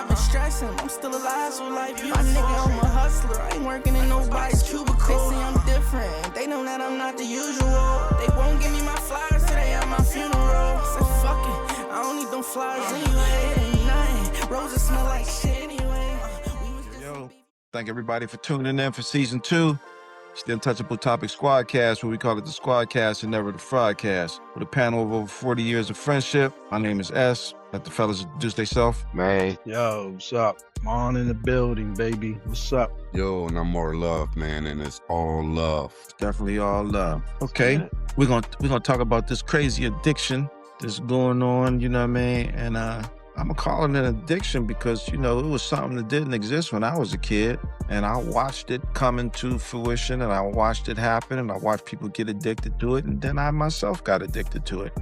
I've been stressing, I'm still alive, so life beautiful. My nigga, I'm a hustler, I ain't working in nobody's cubicle. They say I'm different, they know that I'm not the usual. They won't give me my flowers today at my funeral. Said fuck it, I don't need them flowers anyway. It ain't nothing, roses smell like shit anyway. Yo, thank everybody for tuning in for season 2. It's the Untouchable Topic Squadcast, where we call it the Squadcast and never the Fraudcast. With a panel of over 40 years of friendship, my name is S. Let the fellas introduce themselves. Man. Yo, what's up? I'm on in the building, baby. What's up? Yo, and I'm more love, man, and it's all love. It's definitely all love. Okay, we're gonna talk about this crazy addiction that's going on, you know what I mean? And I'm gonna call it an addiction because, you know, it was something that didn't exist when I was a kid. And I watched it come into fruition, and I watched it happen, and I watched people get addicted to it, and then I myself got addicted to it.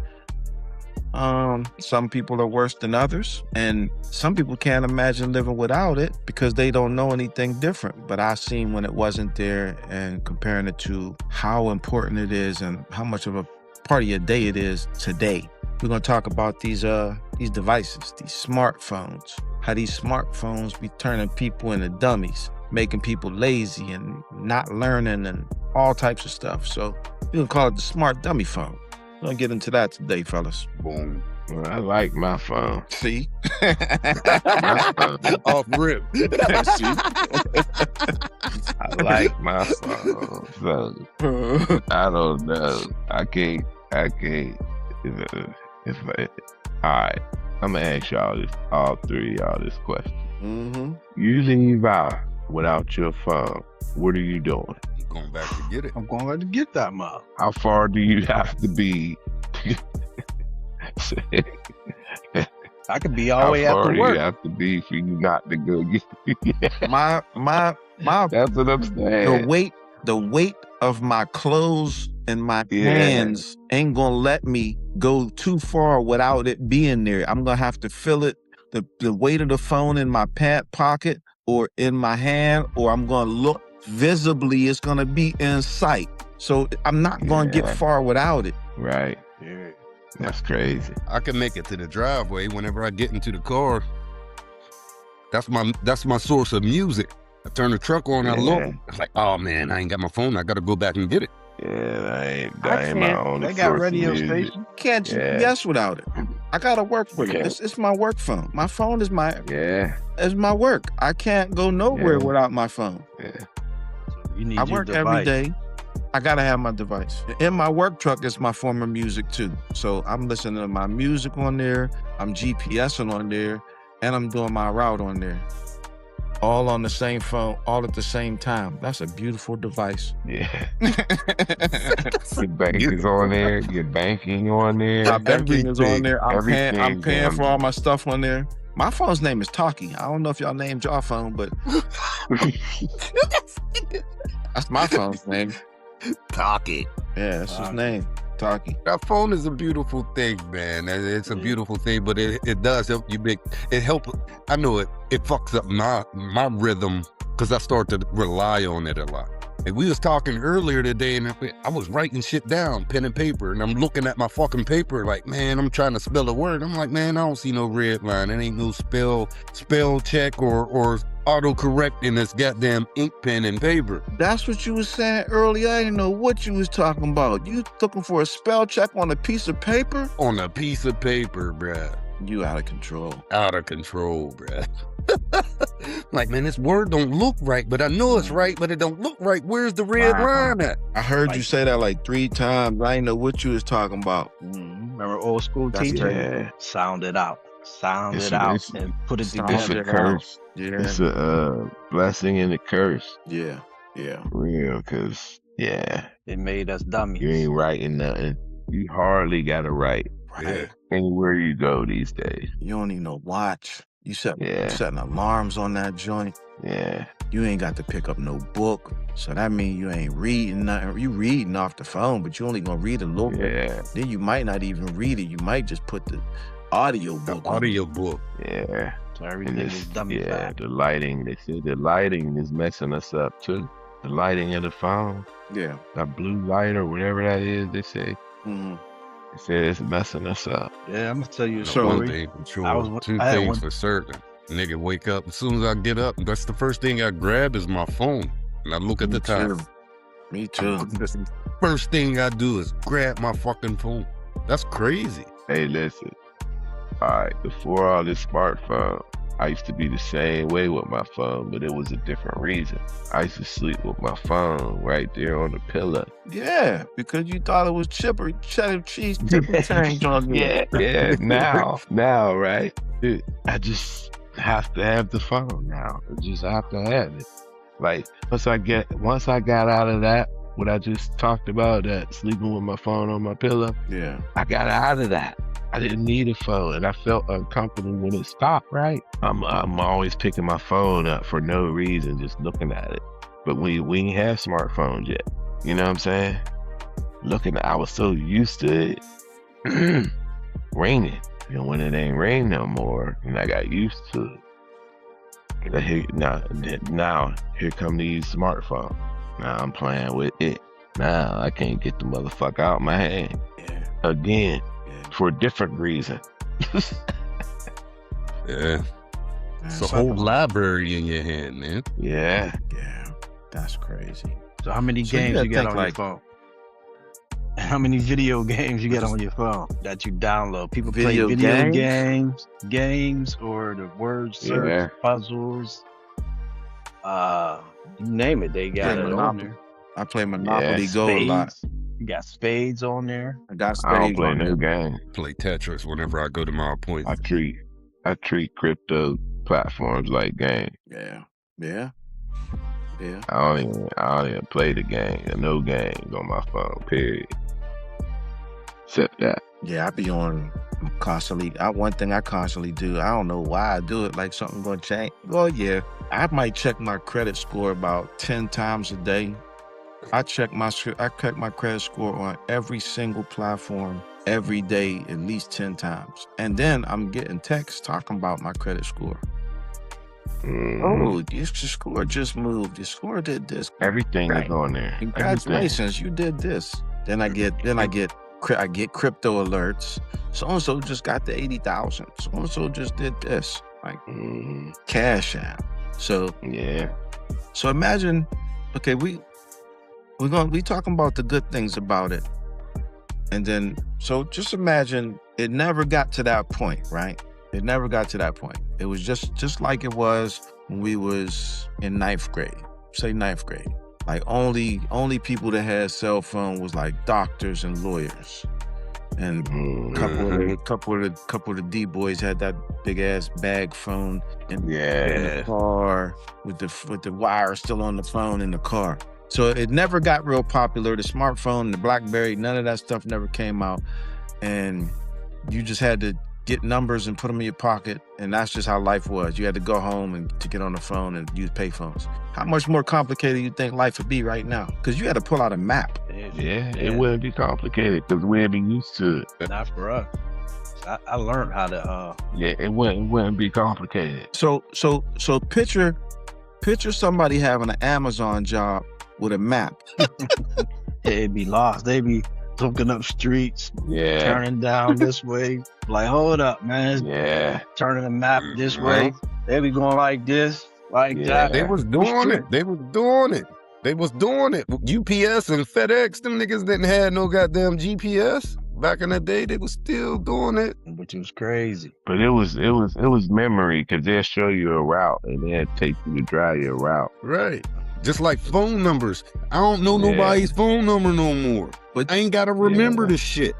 Some people are worse than others, and some people can't imagine living without it because they don't know anything different. But I seen when it wasn't there and comparing it to how important it is and how much of a part of your day it is today. We're gonna talk about these devices, these smartphones, how these smartphones be turning people into dummies, making people lazy and not learning and all types of stuff. So we're gonna call it the smart dummy phone. We're gonna get into that today, fellas. Boom. Well, I like my phone. See? Off rip. I like my phone. So, I don't know. I can't. All right. I'm gonna ask all three of y'all this question. Mm-hmm. You leave out without your phone. What are you doing? I'm going back to get it. I'm going to get that mug. How far do you have to be? I could be all the How way far after do work. you have to be for you not to go get My That's what I'm saying. the weight of my clothes and my hands ain't gonna let me go too far without it being there. I'm gonna have to feel it, the weight of the phone in my pant pocket or in my hand, or I'm gonna look visibly, it's gonna be in sight. So I'm not gonna get far without it. Right. Yeah. That's crazy. I can make it to the driveway whenever I get into the car. That's my source of music. I turn the truck on, I look. It's like, oh man, I ain't got my phone. I gotta go back and get it. Yeah, that ain't my only They got source of radio music. stations. Can't GPS without it. I gotta work with it. It's my work phone. My phone is my work. I can't go nowhere without my phone. Yeah. You need I your work device. every day. I gotta have my device. In my work truck is my form of music too. So I'm listening to my music on there, I'm GPSing on there, and I'm doing my route on there. All on the same phone, all at the same time. That's a beautiful device. Yeah. Your bank is on there. Your banking on there. My banking is on there. I'm Everything's paying on for all my stuff on there. My phone's name is Talkie. I don't know if y'all named your phone, but that's my phone's name. Talkie. Yeah, that's his name. Talkie. That phone is a beautiful thing, man. It's a beautiful thing, but it does help you make it help. I know it fucks up my rhythm because I start to rely on it a lot. And we was talking earlier today, and I was writing shit down, pen and paper, and I'm looking at my fucking paper like, man, I'm trying to spell a word. I'm like, man, I don't see no red line. It ain't no spell check or autocorrect in this goddamn ink pen and paper. That's what you was saying earlier. I didn't know what you was talking about. You looking for a spell check on a piece of paper? On a piece of paper, bruh. You out of control. Out of control, bruh. Like, man, this word don't look right, but I know it's right, but it don't look right. Where's the red line at? I heard you say that like 3 times. I didn't know what you was talking about. Remember old school That's teacher? Yeah. Sound it out. It's And put it It's together. a curse. Yeah. It's a blessing and a curse. Yeah. For real, because, It made us dummies. you ain't writing nothing. You hardly got to write. Right. Anywhere you go these days. You don't need no watch. You Yeah. setting alarms on that joint. Yeah. You ain't got to pick up no book. So that means you ain't reading nothing. You reading off the phone, but you only gonna read a little bit. Yeah. Then you might not even read it. You might just put the audio book on. Audio book. Yeah. So everything is dummy Yeah, back. the lighting. They said the lighting is messing us up too. The lighting of the phone, Yeah. that blue light or whatever that is, they say. Mhm. They said it's messing us up. Yeah, I'm gonna tell you a So- One story. thing for sure. I was- Two I had things one- for certain. Nigga, wake up. As soon as I get up, that's the first thing I grab is my phone. And I look at the time. Me too. The first thing I do is grab my fucking phone. That's crazy. Hey, listen. All right, before all this smartphone, I used to be the same way with my phone, but it was a different reason. I used to sleep with my phone right there on the pillow. Yeah, because you thought it was cheddar cheese chipper change on Yeah, yeah. Now, right? Dude, I just have to have the phone now. I just have to have it. Like once I got out of that, what I just talked about, that sleeping with my phone on my pillow, Yeah. I got out of that. I didn't need a phone, and I felt uncomfortable when it stopped. Right? I'm always picking my phone up for no reason, just looking at it. But we ain't have smartphones yet. You know what I'm saying? I was so used to it raining, and when it ain't rain no more, and I got used to it. Now here come these smartphones. Now I'm playing with it. Now I can't get the motherfucker out my hand again. For a different reason. Yeah. It's a whole library in your hand, man. Yeah. Yeah. That's crazy. So how many So you games gotta you got think on like- your phone? How many video games you got on your phone that you download? People play video games, or the word search, Yeah. puzzles. You name it, they got Yeah, it on Monopoly. there. I play Monopoly Yeah, Go a lot. Spades. You got spades on there. I got I don't spades play on no there. game. Play Tetris whenever I go to my I appointment. treat crypto platforms like games. Yeah. Yeah. Yeah. I don't even play the game. No games on my phone. Period. Except that. Yeah, I be on constantly. One thing I constantly do, I don't know why I do it, like something gonna change. Well, yeah, I might check my credit score about 10 times a day. I check my credit score on every single platform every day, at least 10 times. And then I'm getting texts talking about my credit score. Oh, your score just moved. Your score did this. Everything is on there. Congratulations, you did this. Then I get crypto alerts. So and so just got the 80,000. So and so just did this. Like Cash App. So Yeah. so imagine, okay, we talking about the good things about it. And then so just imagine it never got to that point, right? It never got to that point. It was just like it was when we was in ninth grade. Say ninth grade. Like only people that had cell phone was like doctors and lawyers. And couple of the D boys had that big ass bag phone in the car with the wire still on the phone in the car. So it never got real popular. The smartphone, the BlackBerry, none of that stuff never came out. And you just had to get numbers and put them in your pocket. And that's just how life was. You had to go home and to get on the phone and use payphones. How much more complicated do you think life would be right now? Because you had to pull out a map. Yeah, it wouldn't be complicated because we ain't been used to it. Not for us. I learned how to. Yeah, it wouldn't be complicated. So picture somebody having an Amazon job with a map. They'd be lost. They be looking up streets, Yeah. turning down this way. Like, hold up, man. Yeah. Turning the map this way. They be going like this, like that. They was doing it. They was doing it. UPS and FedEx, them niggas didn't have no goddamn GPS. Back in the day, they was still doing it. Which was crazy. But it was memory because they'll show you a route and they'll take you to drive your route. Right. Just like phone numbers. I don't know nobody's phone number no more. But I ain't gotta remember this shit.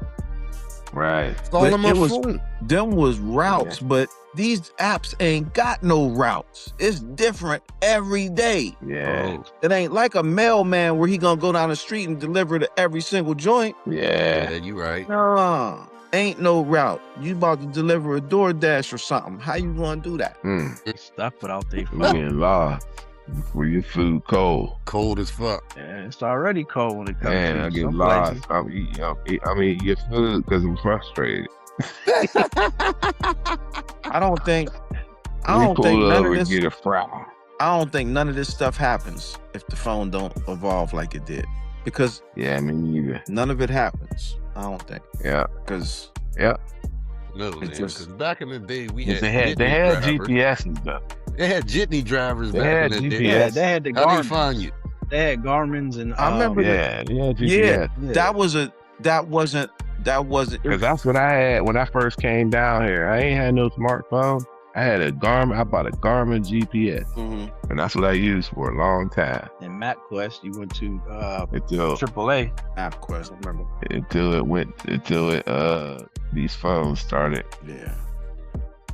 Right. It's all on my It was- phone. Them was routes, but these apps ain't got no routes. It's different every day. Yeah. It ain't like a mailman where he gonna go down the street and deliver to every single joint. Yeah. You right. Nah, ain't no route. You about to deliver a DoorDash or something. How you gonna do that? Stuff without their We phone. getting lost for your food cold. Cold as fuck. Yeah, it's already cold when it comes Man, to I get some lost. places. I'm eating your food because I'm frustrated. I don't think We pull none over of and this. get a fry. I don't think none of this stuff happens if the phone don't evolve like it did, because Yeah, me neither. none of it happens. I don't think, Yeah. because Yeah, know, man. just- Because back in the day, we They had had jitney drivers. GPSs though. They had jitney drivers They back had in the day. GPS. Yeah, they had the How they Garmin. find you? They had Garmin's and I remember Yeah, they had Yeah, GPS. that wasn't Because that's what I had when I first came down here. I ain't had no smartphone. I had a Garmin. I bought a Garmin GPS, Mhm. and that's what I used for a long time and MapQuest. You went to until AAA. MapQuest. I remember. these phones started Yeah.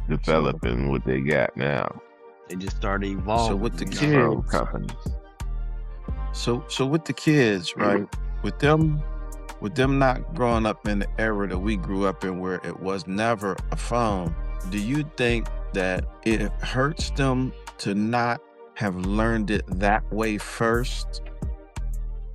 developing what they got now. They just started evolving. So with the you know? kids, Phone companies. So with the kids, right? With them not growing up in the era that we grew up in, where it was never a phone, do you think that it hurts them to not have learned it that way first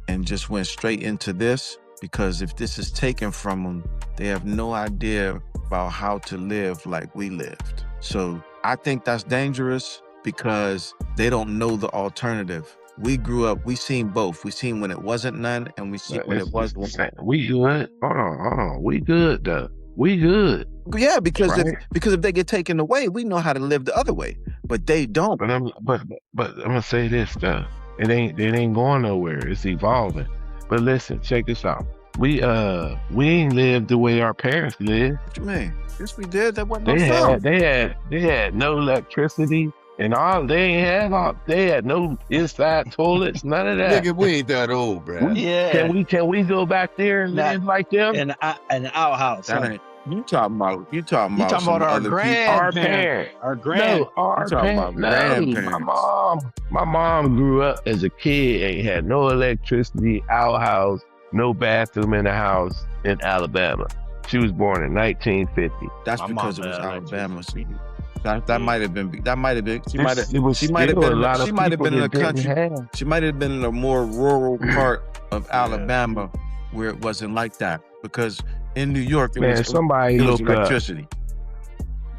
and just went straight into this? Because if this is taken from them, they have no idea about how to live like we lived. So I think that's dangerous because they don't know the alternative. We grew up, we seen both. We seen when it wasn't none, and we seen when it was. We good. Hold on. We good though. We good. Yeah, because Right. if they get taken away, we know how to live the other way, but they don't. But I'm gonna say this though. It ain't going nowhere. It's evolving. But listen, check this out. We ain't lived the way our parents lived. What you mean? Yes, we did. That wasn't no phone. They had no electricity and all. They had no inside toilets. None of that. Nigga, we ain't that old, bruh. Yeah. Can we go back there and live like them? And an outhouse. That ain't. You talking about You talking about some our other people. Our grandparents. parents. Our grand. No, our You talking about parents. No, grandparents. my mom grew up as a kid, ain't had no electricity, outhouse, no bathroom in the house in Alabama. She was born in 1950. That's My because mom it was had Alabama. That might have been. That might have been. She might have. It was She might have still been. a lot of She might have people been in a that didn't country. have. She might have been in a more rural part of Alabama where it wasn't like that. Because in New York, it Man, was somebody it was look up electricity.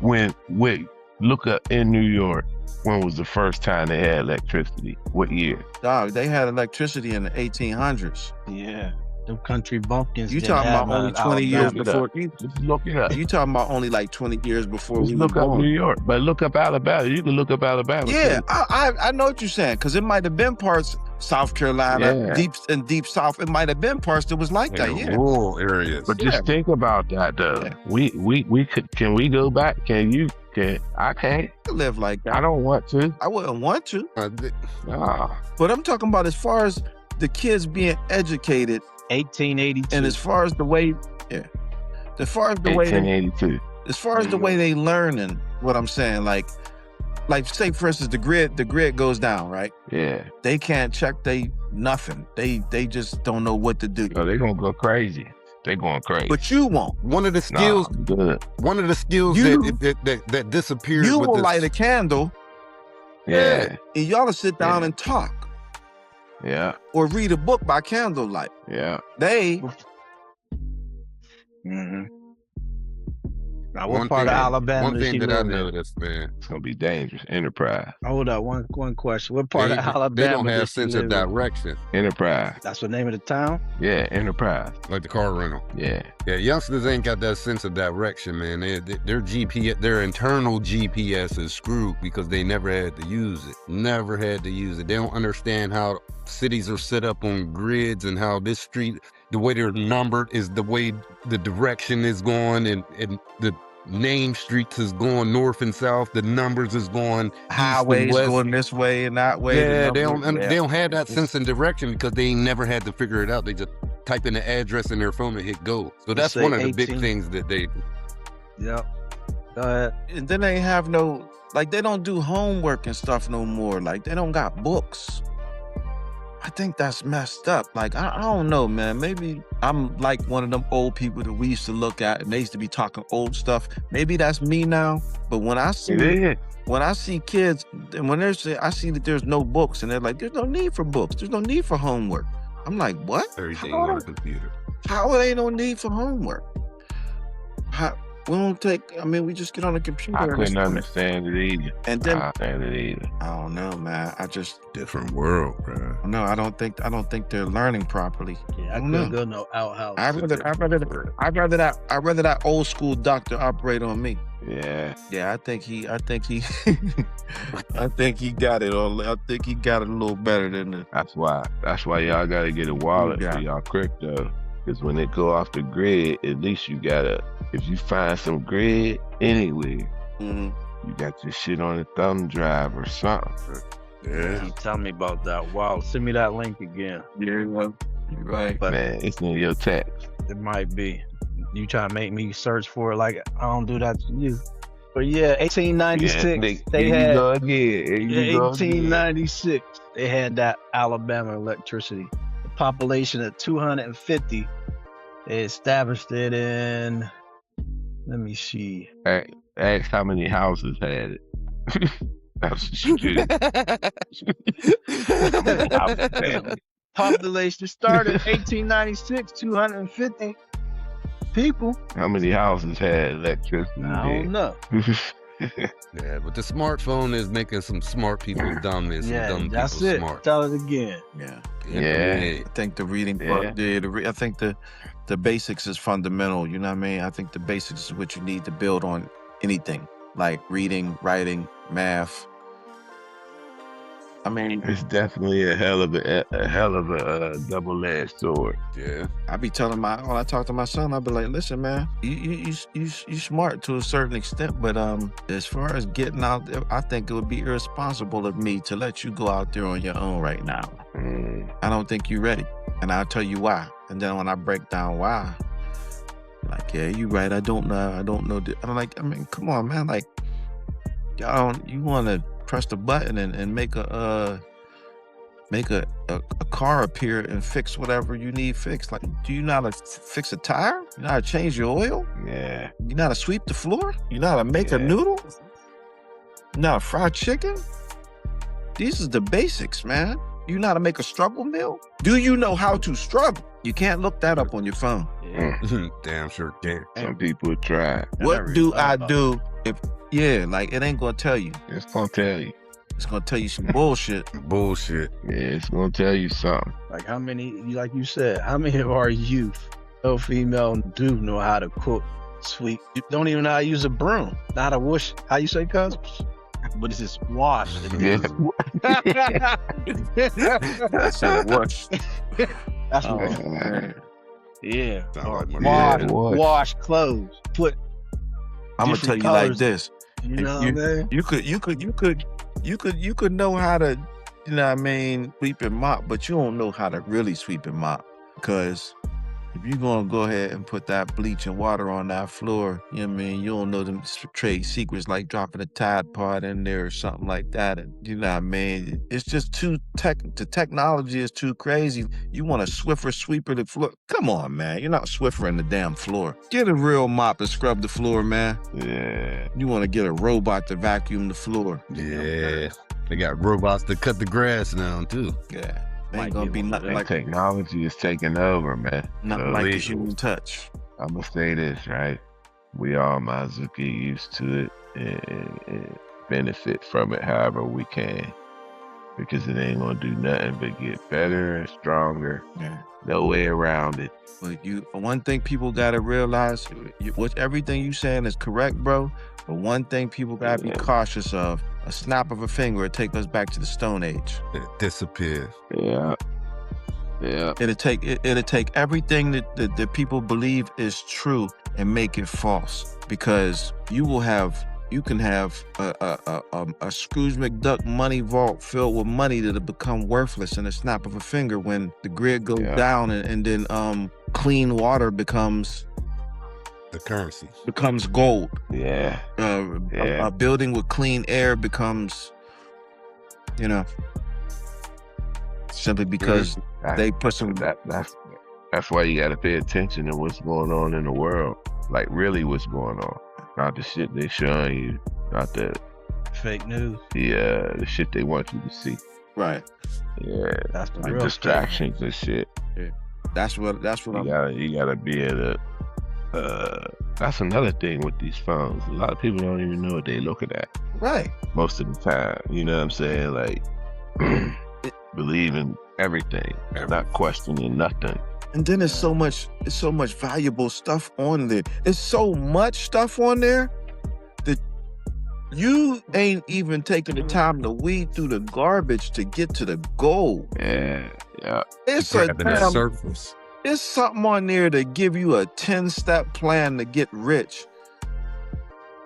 look up in New York. When was the first time they had electricity? What year? Dog, they had electricity in the 1800s. Yeah. Them country bumpkins. You didn't talking have about only none 20 years Alabama. before? Just look it up. You talking about only like 20 years before Just we were look up New born? York, but look up Alabama. You can look up Alabama. Yeah, too. I know what you're saying, because it might have been parts South Carolina, Yeah. deep South. It might have been parts that was like that. In Yeah, rural areas. But just think about that though. Yeah. We could. Can we go back? I can't. I live like that. I don't want to. I wouldn't want to, Nah. but I'm talking about as far as the kids being educated, 1882. and as far as the way, as far as the way, 1882. as far as the way they learning. What I'm saying, like say for instance, the grid goes down, right? Yeah. They can't check nothing. They just don't know what to do. So they gonna go crazy. They going crazy. But you won't. One of the skills, I'm good. You- that disappeared. You with will this, light a candle Yeah. and y'all will sit down Yeah. and talk Yeah. or read a book by candlelight. Yeah. They Mm-hmm. Now, One what part thing- of Alabama One does thing she that I live in? noticed, man, It's gonna be dangerous. Enterprise. Hold up, one question. What part they, of Alabama they don't does have she sense of live in? direction, Enterprise. That's the name of the town? Yeah. Enterprise. like the car rental. Yeah. Yeah, youngsters ain't got that sense of direction, man. Their GPS, their internal GPS is screwed because they never had to use it. Never had to use it. They don't understand how cities are set up on grids and how this street, the way they're numbered is the way the direction is going, and the name streets is going north and south. The numbers is going east and highways west. going this way and that way. Yeah, the they don't numbers- they don't have that sense of direction because they ain't never had to figure it out. They just type in the address in their phone and hit go. So that's say one of the big 18. things that they. Yep. Go ahead. And then they have no, like, they don't do homework and stuff no more. Like, they don't got books. I think that's messed up. Like, I don't know, man. Maybe I'm like one of them old people that we used to look at and they used to be talking old stuff. Maybe that's me now. But when I see It is. kids, and when they're saying, I see that there's no books, and they're like, there's no need for books. There's no need for homework. I'm like, what? Everything How on are- the computer. How are they no need for homework? We don't take. I mean, we just get on the computer. I and couldn't just- understand it either. And then I understand it either. I don't know, man. I just Different world, bro. no. I don't think they're learning properly. Yeah, I don't know. couldn't go no outhouse. I'd rather that old school doctor operate on me. Yeah. Yeah, I think he I think he got it all. I think he got it a little better than the. That's why y'all gotta get a wallet Yeah. for y'all crypto. Because when it go off the grid, at least you gotta, if you find some grid anywhere, Mhm. you got your shit on a thumb drive or something. Yeah. You tell me about that. Wow, send me that link again. Yeah, well, you're right. But Man, it's in your text. it might be. You trying to make me search for it like I don't do that to you. But yeah, 1896, they Here had you go again. Here you go again. 1896, they had that Alabama electricity. The population of 250. They established it in, let me see. Ask how many houses had it. That's what you do. Population started 1896, 250 people. How many houses had electricity? I don't know. Yeah, but the smartphone is making some smart people dumb and some Yeah, dumb that's people it. smart. Tell it again. Yeah. Yeah. I think the reading Yeah. part, I think the basics is fundamental. You know what I mean? I think the basics is what you need to build on anything like reading, writing, math. I mean, It's definitely a hell of a double-edged sword. Yeah. I be telling when I talk to my son, I be like, listen, man, you smart to a certain extent, but as far as getting out there, I think it would be irresponsible of me to let you go out there on your own right now. I don't think you're ready, and I'll tell you why. And then when I break down why, like, yeah, you're right. I don't know. I'm like, I mean, come on, man. Like, you want to press the button and make a car appear and fix whatever you need fixed. Like, do you know how to fix a tire? You know how to change your oil? Yeah. You know how to sweep the floor? You know how to make a Yeah. noodle? You know how to fry chicken? These is the basics, man. You know how to make a struggle meal? Do you know how to struggle? You can't look that up on your phone. Yeah. Damn sure can. Some people try. What do I do if, like, it ain't gonna tell you. It's gonna tell you. It's gonna tell you some bullshit. Bullshit. Yeah, it's gonna tell you something. Like how many, like you said, how many of our youth, male, female, do know how to cook, sweep? You don't even know how to use a broom. Not how to wash. How you say, cuz? But it's just wash. Yeah. That's a wash. That's Oh, what. man. Yeah. Sound Or like my wash, dad. Wash. wash clothes. Put. I'm gonna tell different you like colors. this. You If know what I mean? You could know how to, you know what I mean, sweep and mop, but you don't know how to really sweep and mop. Because if you're gonna go ahead and put that bleach and water on that floor, you know what I mean, you don't know them trade secrets like dropping a Tide Pod in there or something like that. And you know what I mean? It's just the technology is too crazy. You want a Swiffer sweeper the floor? Come on, man. You're not Swiffering the damn floor. Get a real mop and scrub the floor, man. Yeah. You want to get a robot to vacuum the floor. Yeah. They got robots to cut the grass now too. Yeah. Might Ain't gonna be be one of nothing them. like Technology is taking over, man. nothing So, like the legal. human touch. I'm gonna say this, right? We all might as well get used to it and benefit from it however we can. Because it ain't gonna do nothing but get better and stronger. Yeah. No way around it. But one thing people gotta realize, everything you saying is correct, bro. But one thing people gotta be Yeah. cautious of: a snap of a finger will take us back to the Stone Age. It disappears. Yeah. Yeah. It'll take everything that people believe is true and make it false. Because you can have a Scrooge McDuck money vault filled with money that'll become worthless in a snap of a finger when the grid goes Yeah. down and then clean water becomes The currency. gold. Yeah. Yeah. A building with clean air becomes, simply because they put some. That's why you gotta pay attention to what's going on in the world. Like really what's going on. Not the shit they showing you. Not the Fake news. the shit they want you to see. Right. Yeah. That's the Like real distractions and shit. That's what You I'm. gotta be able to That's another thing with these phones. A lot of people don't even know what they're looking at Right. most of the time. You know what I'm saying? Like, believing everything, not questioning nothing. And then it's so much valuable stuff on there. It's so much stuff on there that you ain't even taking the time to weed through the garbage to get to the gold. Yeah. It's Grabbing that surface. It's something on there to give you a 10-step plan to get rich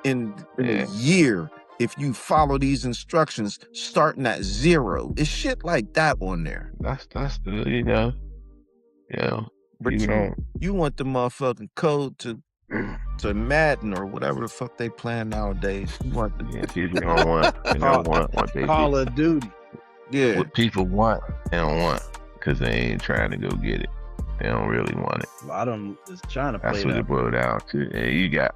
in a year if you follow these instructions starting at 0. It's shit like that on there. That's the, But you want the motherfucking code to Madden or whatever the fuck they playing nowadays. You want the people don't want what they Call of Duty. yeah. What people want, they don't want because they ain't trying to go get it. They don't really want it. A lot of them is trying to play That's what that. it boiled down to. And you got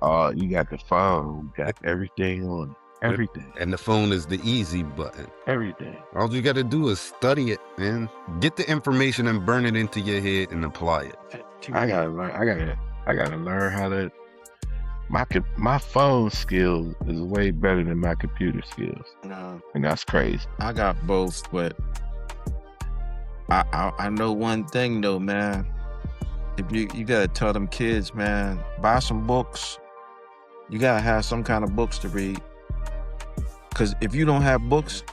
the phone, you got everything on it. Everything. And the phone is the easy button. Everything. All you got to do is study it, man. Get the information and burn it into your head and apply it. I gotta learn how to. My phone skills is way better than my computer skills, No, and that's crazy. I got both, but I know one thing though, man. If you gotta tell them kids, man, buy some books. You gotta have some kind of books to read. Cause if you don't have books,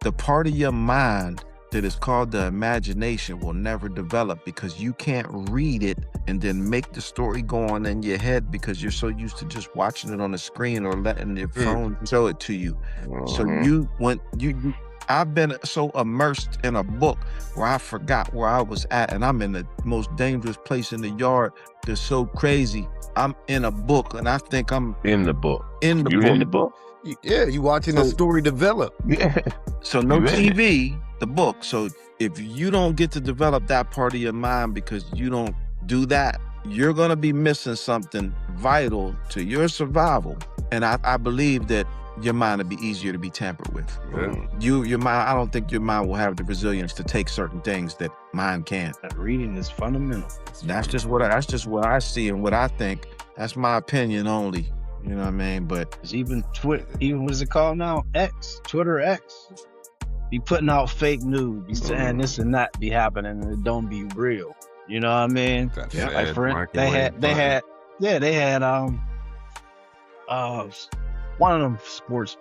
the part of your mind that is called the imagination will never develop because you can't read it and then make the story go on in your head because you're so used to just watching it on the screen or letting your phone show it to you. So I've been so immersed in a book where I forgot where I was at, and I'm in the most dangerous place in the yard that's so crazy. I'm in a book and I think I'm in the book. In the You book. in the book? Yeah, you watching a story develop. Yeah. So no You in it. TV, the book. So if you don't get to develop that part of your mind because you don't do that, you're going to be missing something vital to your survival. And I believe that your mind will be easier to be tampered with. Your mind, I don't think your mind will have the resilience to take certain things that mine can. Reading is fundamental. That's just what I see and what I think. That's my opinion only. You know what I mean? But It's even what is it called now? Twitter X. Be putting out fake news, be saying this and that be happening, and it don't be real. You know what I mean? That Yeah. fad Like for microwave they had one of them sports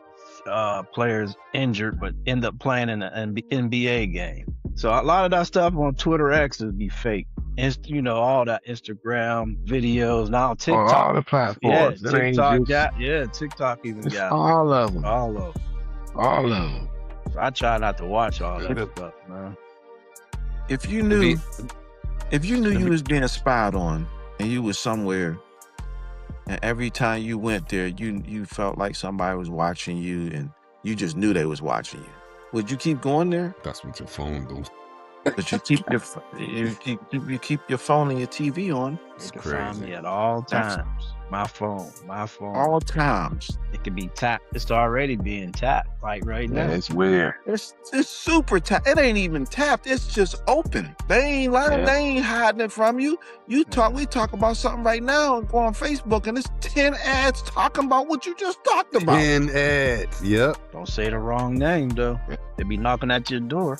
players injured, but end up playing in an NBA game. So a lot of that stuff on Twitter X would be fake. All that Instagram videos now On TikTok. all the platforms. Yeah, It ain't TikTok just- TikTok even it's got all of them. all of them. All of them. So I try not to watch all that Yeah. stuff, man. if you knew you was being spied on and you was somewhere and every time you went there you felt like somebody was watching you and you just knew they was watching you, would you keep going there? That's what your phone does. But you keep you keep your phone and your TV on It's They can find crazy. me at all That's- times. My phone. all times. It can be tapped. It's already being tapped, like right Yeah, now. it's weird. It's super tapped. It ain't even tapped. It's just open. They ain't lying. Yeah. They ain't hiding it from you. We talk about something right now and go on Facebook and it's 10 ads talking about what you just talked about. 10 ads. Yep. Don't say the wrong name though. They be knocking at your door.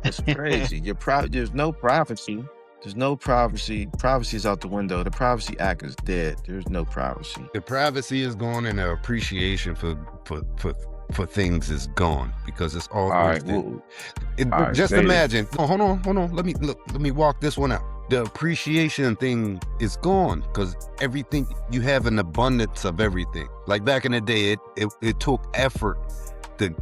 It's crazy. There's no privacy. There's no privacy. Privacy's out the window. The Privacy Act is dead. There's no privacy. The privacy is gone and the appreciation for things is gone because it's all All right. worth it. Well, all right, Just say it. imagine. Oh, hold on. Let me walk this one out. The appreciation thing is gone because everything you have an abundance of everything. Like back in the day, it took effort to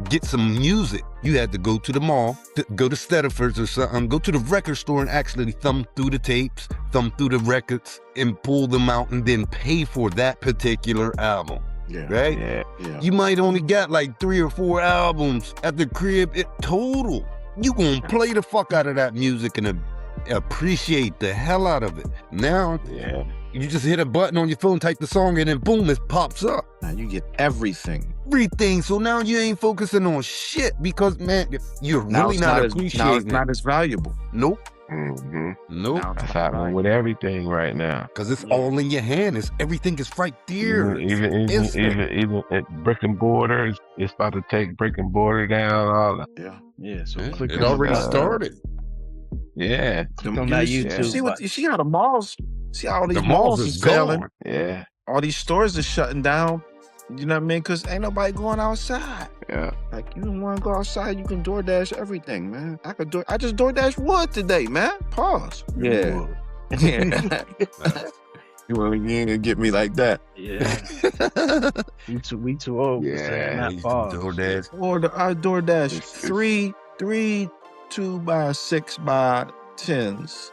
get some music. You had to go to the mall, go to Stedford's or something, go to the record store and actually thumb through the tapes, thumb through the records and pull them out and then pay for that particular album. Yeah. Right? Yeah. You might only got like 3 or 4 albums at the crib total. You gonna play the fuck out of that music and appreciate the hell out of it. Now, Yeah. you just hit a button on your phone, type the song, and then boom, it pops up. Now you get everything. Everything. So now you ain't focusing on shit because, man, you're Now really it's not now it's appreciating it. not as valuable. Nope. Mm-hmm. Nope. Now it's That's my happening life. with everything right now. Because it's all in your hand. Everything is right there. Even at brick and mortar, it's about to take brick and mortar down. All that. Yeah. Yeah, so Yeah, click it on already the started. Yeah, click on that You YouTube see button. you see how the malls, see how all these The malls malls is is failing. gone. yeah, All these stores are shutting down. You know what I mean? Because ain't nobody going outside. yeah. Like, you don't want to go outside, you can DoorDash everything, man. I just DoorDash wood today, man. Pause. Yeah. Yeah. You ain't gonna get me like that. Yeah. we too old for saying Yeah. that. Pause. DoorDash. I DoorDash It's- three 2x6x10s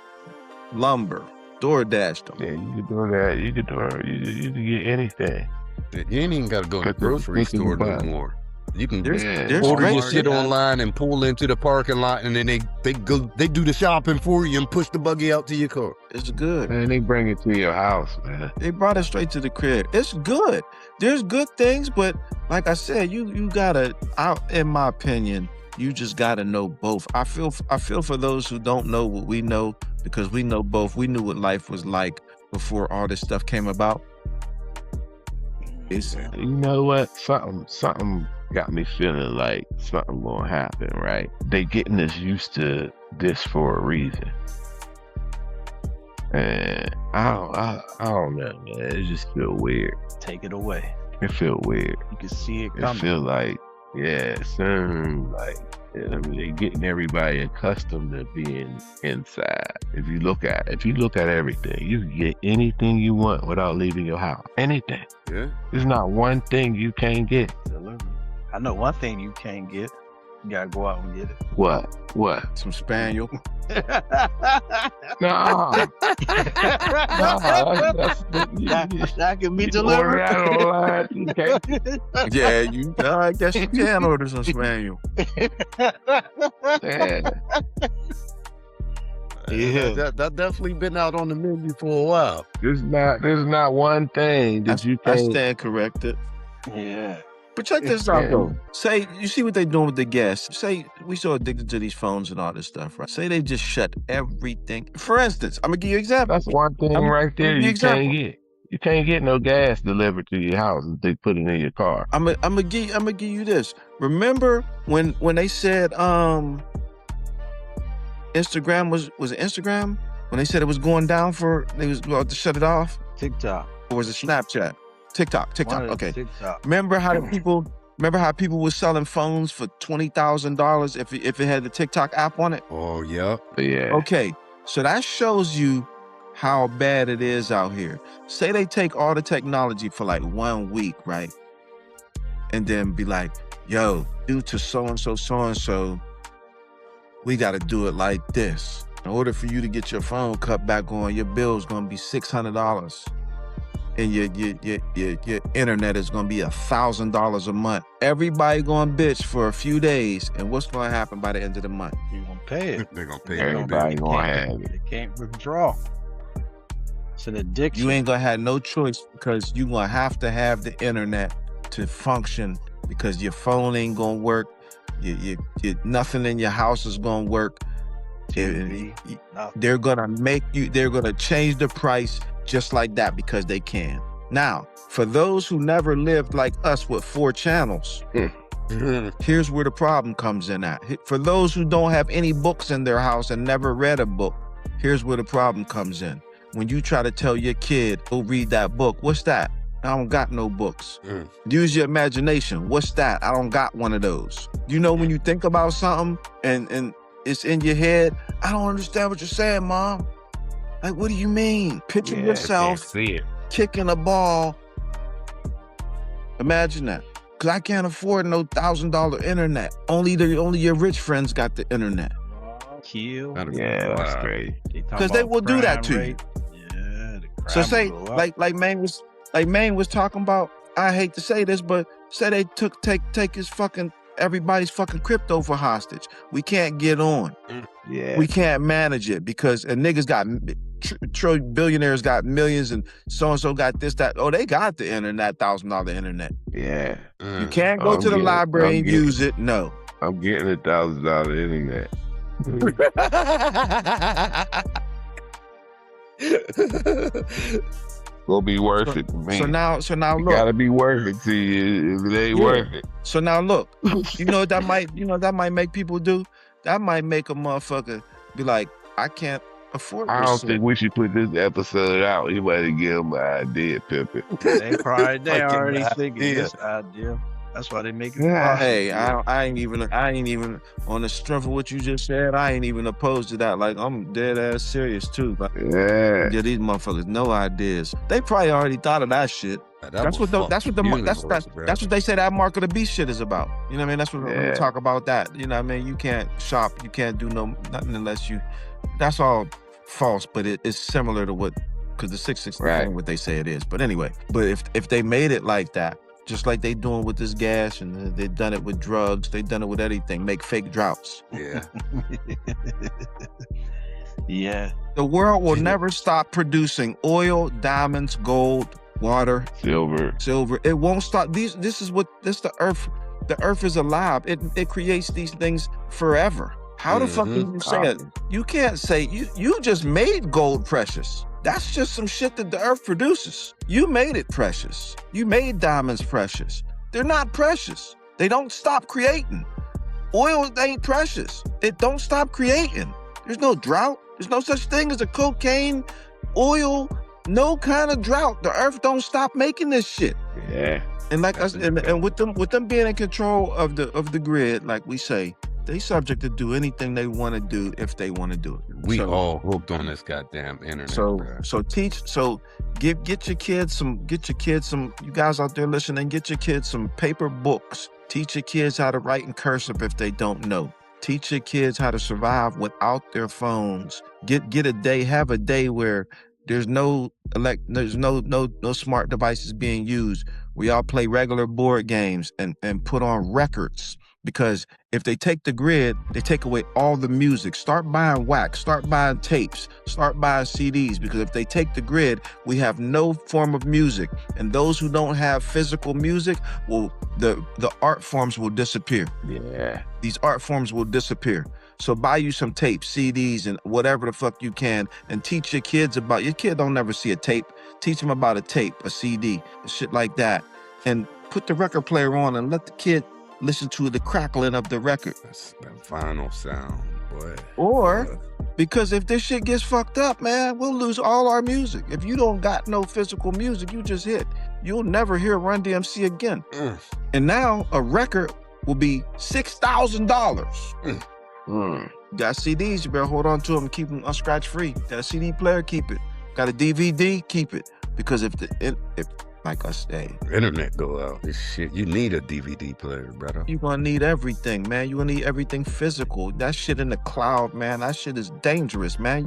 lumber. DoorDash them. Yeah, you can do that. You can do get anything. You ain't even got to go to the grocery store no more. You can There's order great your shit shit. online and pull into the parking lot, and then they do the shopping for you and push the buggy out to your car. It's good. Man, they bring it to your house, man. They brought it straight to the crib. It's good. There's good things, but like I said, you gotta. In my opinion, you just gotta know both. I feel for those who don't know what we know, because we know both. We knew what life was like before all this stuff came about. You know what? Something got me feeling like something gonna happen, right? They getting us used to this for a reason. And I don't know, man. It just feel weird. Take it away. It feel weird. You can see it It coming. feel like, yeah, some like, I mean, they getting everybody accustomed to being inside. If you look at everything, you can get anything you want without leaving your house. Anything. Yeah. There's not one thing you can't get. I know one thing you can't get. You gotta go out and get it. What? Some Spaniel. No. That can be You order delivered. that online, you can't. Yeah, I guess you can order some Spaniel. Yeah. Yeah. That definitely been out on the menu for a while. There's not one thing that you I can't. stand corrected. Yeah. But check this out though. Say, you see what they doing with the gas. Say we so addicted to these phones and all this stuff, right? Say they just shut everything. For instance, I'm gonna give you an example. That's one thing right there give you you example. can't get. You can't get no gas delivered to your house if they put it in your car. I'm gonna give you this. Remember when they said Instagram was it Instagram? When they said it was going down they was about to shut it off? TikTok. Or was it Snapchat? TikTok. One of the Okay. TikTok. Remember how people were selling phones for $20,000 if it had the TikTok app on it? Oh yeah. Yeah. Okay, so that shows you how bad it is out here. Say they take all the technology for like 1 week, right? And then be like, yo, due to so-and-so, we got to do it like this. In order for you to get your phone cut back on, your bill's going to be $600. And your internet is gonna be $1,000 a month. Everybody gonna bitch for a few days, and what's gonna happen by the end of the month? You're gonna pay it. They're gonna pay Everybody it. gonna have it. They can't withdraw. It's an addiction. You ain't gonna have no choice, because you gonna have to have the internet to function, because your phone ain't gonna work. Nothing in your house is gonna work. TV, They're gonna change the price just like that because they can. Now, for those who never lived like us with 4 channels, here's where the problem comes in at. For those who don't have any books in their house and never read a book, here's where the problem comes in. When you try to tell your kid, go read that book, what's that? I don't got no books. Use your imagination. What's that? I don't got one of those. You know, when you think about something and it's in your head, I don't understand what you're saying, Mom. Like, what do you mean? Picture yourself See it. kicking a ball. Imagine that. Because I can't afford no $1,000 internet. Only your rich friends got the internet. Kill. Yeah, that's crazy. Because they will do that to you. Yeah. So say, like Maine was talking about, I hate to say this, but say they take his everybody's fucking crypto for hostage. We can't get on. Yeah. We can't manage it because niggas got billionaires got millions, and so got this, that. Oh, they got the internet, $1,000 internet. Yeah. You can't go to the library and use it. No. I'm getting $1,000 internet. Gonna be worth it to me. So now It look. gotta be worth it to you. If it ain't worth it. So now look, you know what that might make people do? That might make a motherfucker be like, I can't afford I this don't shit. think we should put this episode out. You better give them an idea, Pippin. They Fucking already idea. thinking this idea. That's why they make it Yeah. possible. Hey, I ain't even on the strength of what you just said. I ain't even opposed to that. Like, I'm dead ass serious too. Like, Yeah. yeah, these motherfuckers no ideas. They probably already thought of that shit. That's what they say that mark of the beast shit is about. You know what I mean? That's what when we talk about that. You know what I mean? You can't shop, you can't do nothing unless you. That's all false, but it's similar to what, because the 660 ain't what they say it is. But anyway, if they made it like that, just like they doing with this gas, and they've done it with drugs, they've done it with anything, make fake droughts. Yeah. Yeah. The world will never stop producing oil, diamonds, gold, water, silver. It won't stop. This is the earth. The earth is alive. It creates these things forever. How the fuck can you say it? You can't say you just made gold precious. That's just some shit that the earth produces. You made it precious. You made diamonds precious. They're not precious. They don't stop creating. Oil ain't precious. It don't stop creating. There's no drought. There's no such thing as a cocaine, oil, no kind of drought. The earth don't stop making this shit. Yeah. And like us, and with them being in control of the grid, like we say, they subject to do anything they want to do if they want to do it. We all hooked on this goddamn internet. Get your kids some, you guys out there listening, get your kids some paper books. Teach your kids how to write in cursive if they don't know. Teach your kids how to survive without their phones. Have a day where there's no smart devices being used. We all play regular board games and put on records. Because if they take the grid, they take away all the music. Start buying wax, start buying tapes, start buying CDs. Because if they take the grid, we have no form of music. And those who don't have physical music, the art forms will disappear. Yeah. These art forms will disappear. So buy you some tapes, CDs, and whatever the fuck you can, and teach your kids about. Your kid don't never see a tape. Teach them about a tape, a CD, shit like that. And put the record player on and let the kid listen to the crackling of the record. That's that final sound, boy. Or, because if this shit gets fucked up, man, we'll lose all our music. If you don't got no physical music, you just hit. You'll never hear Run DMC again. And now a record will be $6,000. Got CDs, you better hold on to them and keep them scratch free. Got a CD player, keep it. Got a DVD, keep it. Because if like I say, internet go out, this shit, you need a DVD player, brother. You're gonna need everything, man. You're gonna need everything physical. That shit in the cloud, man, that shit is dangerous, man.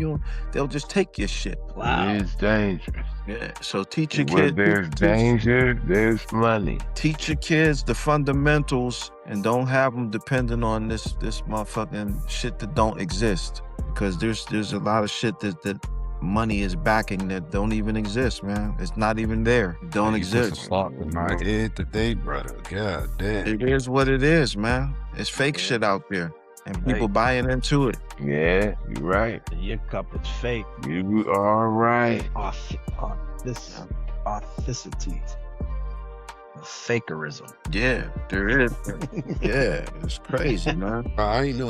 They'll just take your shit. Wow. It is dangerous. Yeah, so teach your Where kids. there's danger, there's money. Teach your kids the fundamentals and don't have them depending on this motherfucking shit that don't exist. Because there's a lot of shit that money is backing that don't even exist, man. It's not even there. It don't exist. In my head today, brother. God damn. It is what it is, man. It's fake shit out there. And people buying into it. Yeah, you're right. Your cup is fake. You are right. Authenticity. Fakerism. Yeah, there is. Yeah, it's crazy, man. I didn't know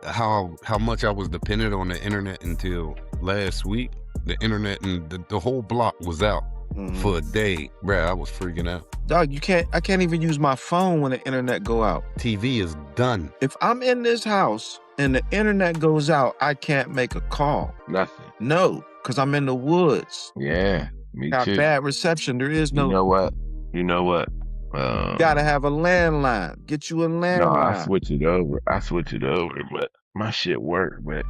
how much I was dependent on the internet until last week. The internet and the whole block was out for a day. Bruh, I was freaking out. Dog, I can't even use my phone when the internet go out. TV is done. If I'm in this house and the internet goes out, I can't make a call. Nothing. No, because I'm in the woods. Yeah, me Got too. bad reception. There is no. You know what? Gotta have a landline. Get you a landline. No, I switch it over, but my shit work, but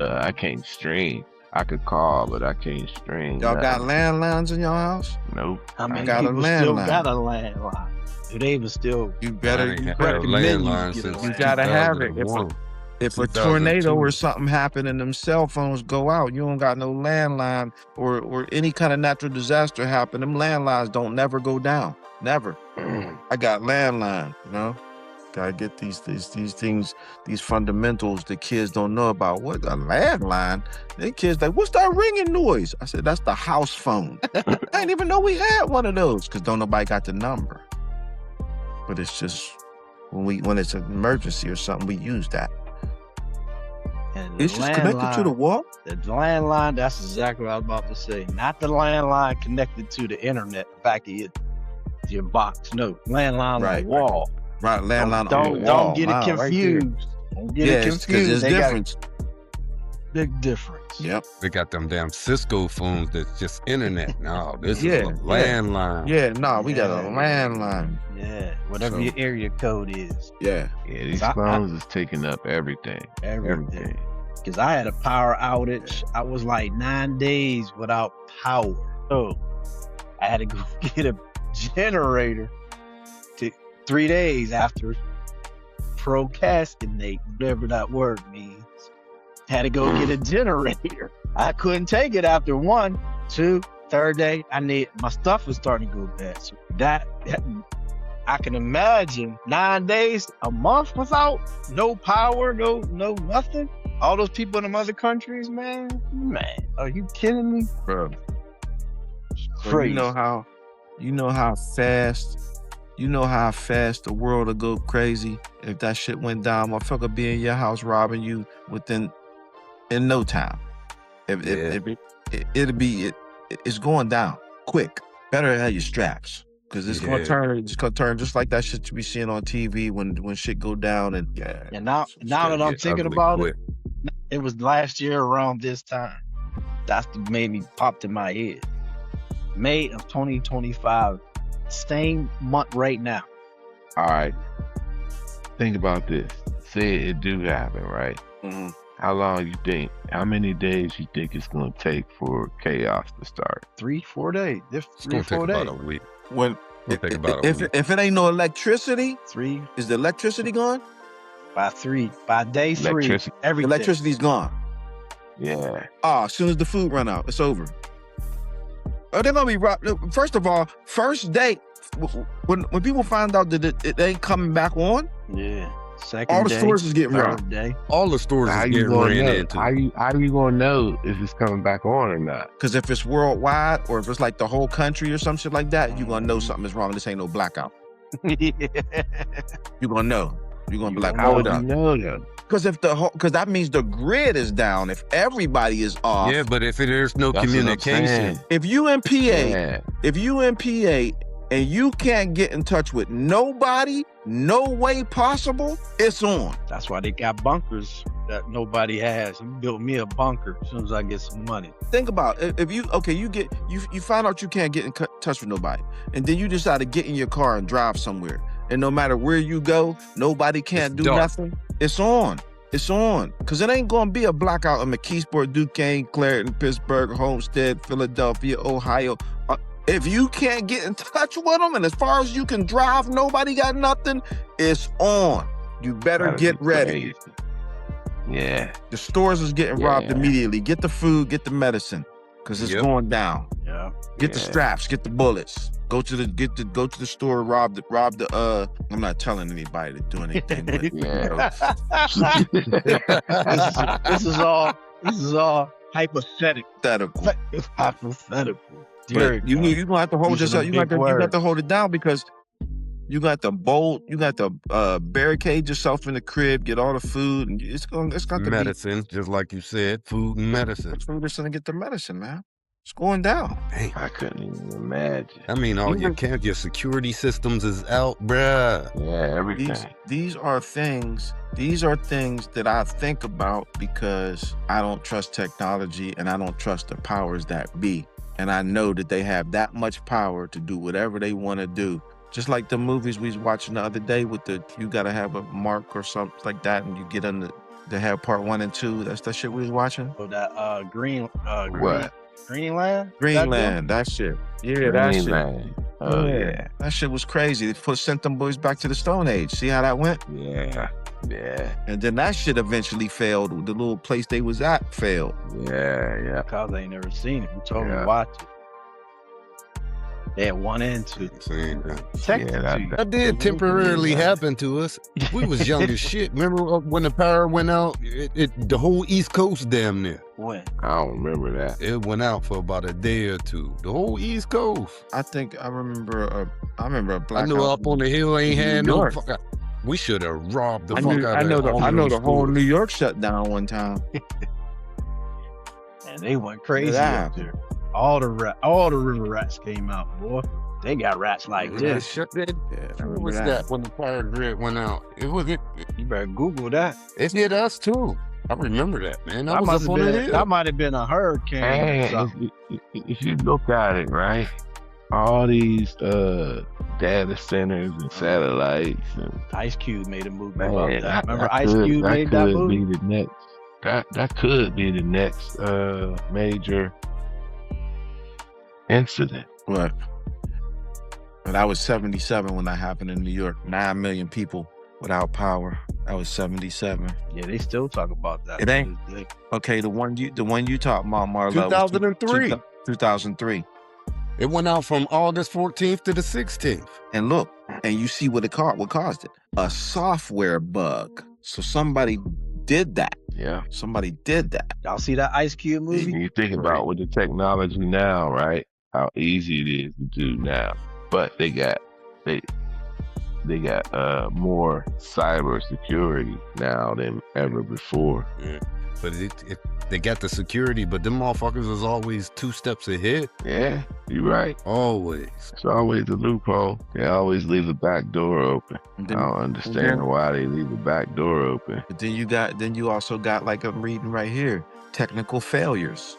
I can't stream. I could call, but I can't stream. Y'all got landlines in your house? Nope. I mean, got a people still landline. got a landline. Do they even still? You better. I ain't You had better a recommend landline you get a since You gotta have it. 2001. If a tornado 2002. or something happen and them cell phones go out, you don't got no landline, or any kind of natural disaster happen, them landlines don't never go down. Never. I got landline, Gotta get these things, these fundamentals the kids don't know about. What a landline? They kids like, what's that ringing noise? I said, that's the house phone. I didn't even know we had one of those because don't nobody got the number. But it's just when it's an emergency or something, we use that. And It's just connected to the wall. The landline, that's exactly what I was about to say. Not the landline connected to the internet, the back of your box. No, landline on Right. the wall. Right, landline on the Don't wall. get it Wow, right there. confused. Don't get it Yes, because confused. there's They got difference. big difference. Yep. They got them damn Cisco phones that's just internet. No, this Yeah, is a landline. Yeah, no, we got a Yeah. landline. Yeah, whatever So- your area code is. Yeah. Yeah, these I- phones is taking up everything. Everything. Because I had a power outage. I was like 9 days without power. So I had to go get a generator to 3 days after procrastinate, whatever that word means. Had to go get a generator. I couldn't take it after 1, 2, third day. My stuff was starting to go bad. So that I can imagine 9 days, a month without no power, no nothing. All those people in them other countries, man, are you kidding me? Bro. So Crazy. you know how fast the world will go crazy if that shit went down. Motherfucker be in your house robbing you in no time. It's going down quick. Better have your straps. Cause it's gonna turn just like that shit you be seeing on TV when shit go down and And now that I'm thinking about it was last year around this time. That's what made me popped in my head. May of 2025, same month right now. All right. Think about this. Say it do happen, right? mm-hmm. How many days you think it's going to take for chaos to start? 3-4 days. It's 3 or gonna 4 take days. about a week. when It'll take about a week. if it ain't no electricity, 3 is the electricity gone? by day 3. Electricity. The Everything. electricity's gone. Yeah. As soon as the food run out, it's over. Oh, they're gonna be robbed. First of all, first day when people find out that it ain't coming back on, Yeah. Second all the day, stores is getting third robbed. day. All the stores How is you getting gonna ran know? into. How you gonna know if it's coming back on or not? Because if it's worldwide or if it's like the whole country or some shit like that, you're gonna know something is wrong. This ain't no blackout. You're gonna know. You're gonna be like, How hold would you up. know though? Because that means the grid is down. If everybody is off, Yeah, but if there's no That's what I'm communication, saying. if you in PA, Yeah. and you can't get in touch with nobody, no way possible, it's on. That's why they got bunkers that nobody has. I built me a bunker as soon as I get some money. Think about it. If you find out you can't get in touch with nobody, and then you decide to get in your car and drive somewhere, and no matter where you go, nobody can't It's do dark. nothing. It's on. It's on. Because it ain't going to be a blackout in McKeesport, Duquesne, Clareton, Pittsburgh, Homestead, Philadelphia, Ohio. If you can't get in touch with them, and as far as you can drive, nobody got nothing, it's on. You better That'd get be ready. crazy. Yeah. The stores is getting robbed Yeah. immediately. Get the food, get the medicine, because it's Yep. going down. Yeah. Get the Yeah. straps, get the bullets. Go to the store, rob the I'm not telling anybody to do anything, but Yeah. this is all hypothetical. hypothetical. It's hypothetical. But you gonna have to hold Using yourself. them You got big to words. hold it down because you got to barricade yourself in the crib, get all the food, and it's got to medicine, just like you said, food and medicine. be. We're just gonna get the medicine, man. It's going down. Dang. I couldn't even imagine. I mean, your security systems is out, bruh. Yeah, everything. These are things that I think about because I don't trust technology and I don't trust the powers that be. And I know that they have that much power to do whatever they want to do. Just like the movies we was watching the other day with you gotta have a mark or something like that, and you get on they have part 1 and 2. That's the shit we was watching. So that What? Greenland? Greenland, that shit. Yeah, that shit. Greenland. Oh yeah. That shit was crazy. They sent them boys back to the Stone Age. See how that went? Yeah. Yeah. And then that shit eventually failed. The little place they was at failed. Yeah. Yeah. Because I ain't never seen it. You told me Yeah. to watch it. They had 1 and 2. See, Technically, that did temporarily happen to us. We was young as shit. Remember when the power went out? The whole East Coast damn near. when? I don't remember that. It went out for about a day or two. The whole East Coast. I think I remember a blackout. I know up on the hill ain't in had New no York. fuck. We should have robbed the I fuck know, out I of know, all I know those the whole stores. New York shut down one time. And they went crazy Yeah. up there. All the river rats came out, boy. They got rats like They this. shut that. Yeah, I What remember was that. that when the power grid went out? It You better Google that. hit us too. I remember that, man. I was must up on have the been, hill. that might have been a hurricane or And something. if you look at it, right, all these data centers and satellites, and Ice Cube made a movie man, about that. Remember that Ice could- Cube made that could movie? be the next. That could be the next major incident. What? And I was 77 when that happened in New York. 9 million people without power. That was 77. Yeah, they still talk about that. It ain't. to this day. Okay, the one you talking about, Marlo, was 2003. 2003. It went out from August 14th to the 16th. And look, and you see what caused it. A software bug. So somebody did that. Yeah. Somebody did that. Y'all see that Ice Cube movie? You think about with the technology now, right? How easy it is to do now. But they got more cyber security now than ever before. Yeah. But they got the security, but them motherfuckers is always 2 steps ahead. Yeah, you're right. Always. It's always a loophole. They always leave the back door open. And I then, don't understand then- why they leave the back door open. but then you also got, like I'm reading right here, technical failures,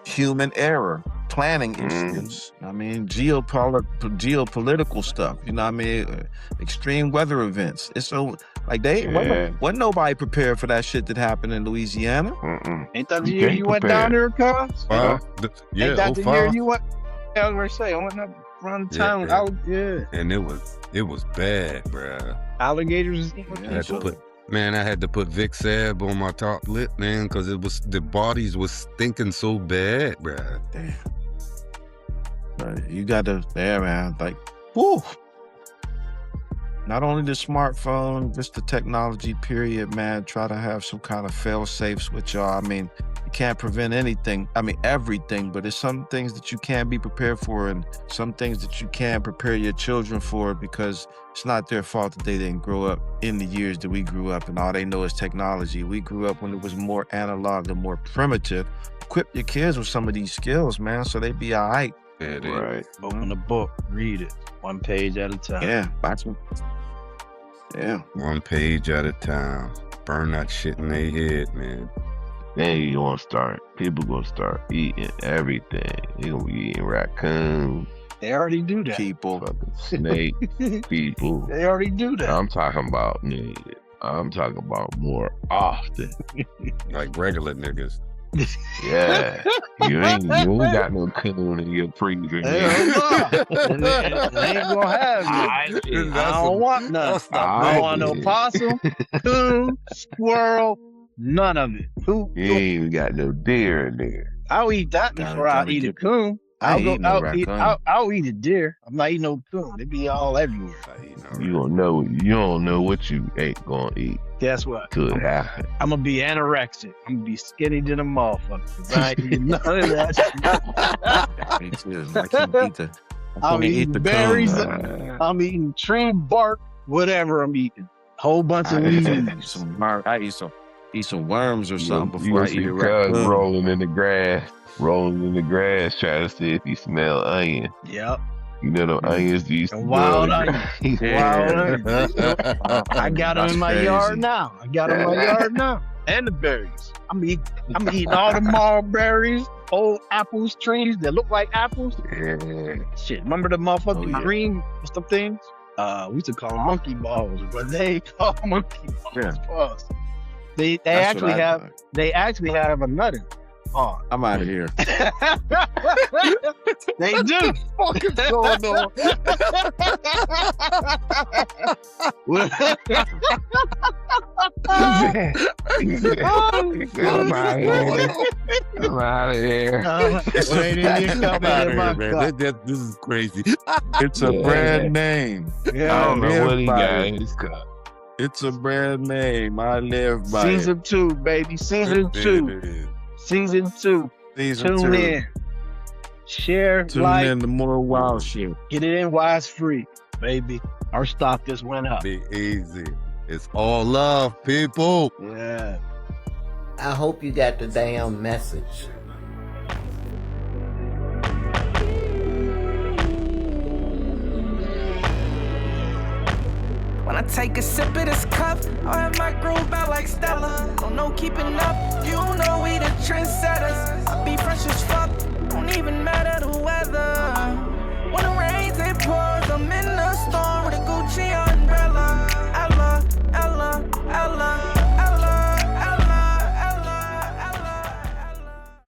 human error, planning issues. I mean, geopolitical stuff. You know what I mean? Extreme weather events. It's so like wasn't nobody prepared for that shit that happened in Louisiana. Mm-mm. Ain't that the You year can't you went prepare. down there, cuz? Yeah, Ain't that the 05. year you went? I was gonna say, I went up around the time. Yeah. Yeah. And it was bad, bruh. Alligators. I had to put Vic Sab on my top lip, man, because the bodies was stinking so bad, bruh. Damn. But you got to, man, like, whoo. Not only the smartphone, just the technology period, man. Try to have some kind of fail safes with y'all. I mean, you can't prevent anything. I mean, everything, but there's some things that you can be prepared for and some things that you can prepare your children for because it's not their fault that they didn't grow up in the years that we grew up and all they know is technology. We grew up when it was more analog and more primitive. Equip your kids with some of these skills, man, so they be all right. Yeah, they- Right. Open the book, read it, 1 page at a time. Yeah, watch them. Yeah. 1 page at a time. Burn that shit in their head, man. Then you gonna start. People gonna start eating everything. You gonna be eating raccoons, They already do that. People. fucking snakes, people. They already do that. I'm talking about more often. Like regular niggas. Yeah. You ain't got no coon in your freezer. Hell no. They ain't gonna have it. I don't want none. I don't want no possum, coon, squirrel, none of it. Who? You ain't even got no deer in there. I'll eat that before I eat a coon. I ain't eating no raccoon. I'll eat a deer. I'm not eating no coon. They be all everywhere. You don't know what you ain't gonna eat Guess what? till it happens. I'm gonna be anorexic. I'm gonna be skinny than a motherfucker. 'Cause I ain't eating none of that shit. Me too. I can't eat the. I I'm can't eat eating the berries. cone. I'm eating tree bark, whatever I'm eating. Whole bunch of I eat leaves. some worms or something You before I gonna see eat a cuz raccoon. rolling in the grass, trying to see if he smell onion. Yep. You know the onions you used to And wild grow in the onions. grass. Wild onions. I got them That's in my crazy. yard now. And the berries. I'm eating all the mulberries, old apples trees that look like apples. Yeah. Shit, remember the motherfucking Oh, yeah. green, what's them things? We used to call them monkey balls, but they call them monkey balls. Yeah. for us. They That's what actually have a nut in it. Oh. I'm out of here. They do. What is going on? Oh my God. I'm out of here. It ain't in your cup, I'm out it of in my here, man. cup. This is crazy. It's a Yeah. brand name. I Yeah. don't know what he by got it. in his cup. It's a brand name. I live by it. Season 2, baby. Season It 2. is. Season 2. Season Tune 2. in. Share, Tune like, in to more wild shit. get it in while it's free, baby. Our stock just went up. Be easy. It's all love, people. Yeah. I hope you got the damn message. When I take a sip of this cup, I'll have my groove out like Stella. Don't know keeping up, you don't know we the trendsetters. I be fresh as fuck, don't even matter